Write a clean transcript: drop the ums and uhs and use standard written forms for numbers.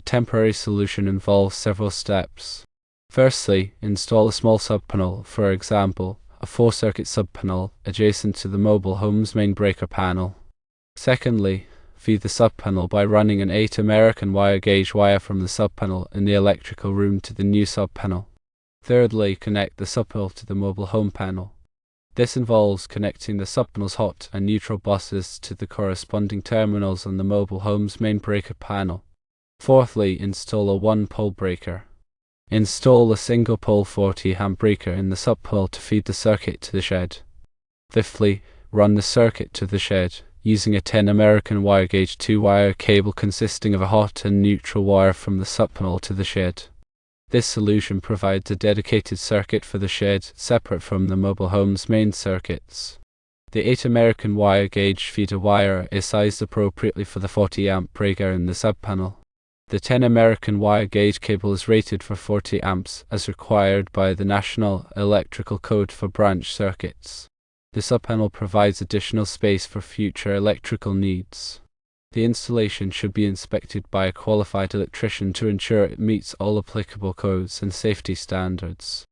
temporary solution involves several steps. Firstly, install a small subpanel, for example, a 4-circuit subpanel adjacent to the mobile home's main breaker panel. Secondly, feed the subpanel by running an 8 American wire gauge wire from the subpanel in the electrical room to the new subpanel. Thirdly, connect the subpanel to the mobile home panel. This involves connecting the subpanel's hot and neutral buses to the corresponding terminals on the mobile home's main breaker panel. Fourthly, install a 1-pole breaker. Install a single-pole 40-amp breaker in the subpanel to feed the circuit to the shed. Fifthly, run the circuit to the shed using a 10 American wire gauge 2-wire cable consisting of a hot and neutral wire from the subpanel to the shed. This solution provides a dedicated circuit for the shed, separate from the mobile home's main circuits. The 8 American wire gauge feeder wire is sized appropriately for the 40-amp breaker in the subpanel. The 10 American wire gauge cable is rated for 40 amps as required by the National Electrical Code for branch circuits. The subpanel provides additional space for future electrical needs. The installation should be inspected by a qualified electrician to ensure it meets all applicable codes and safety standards.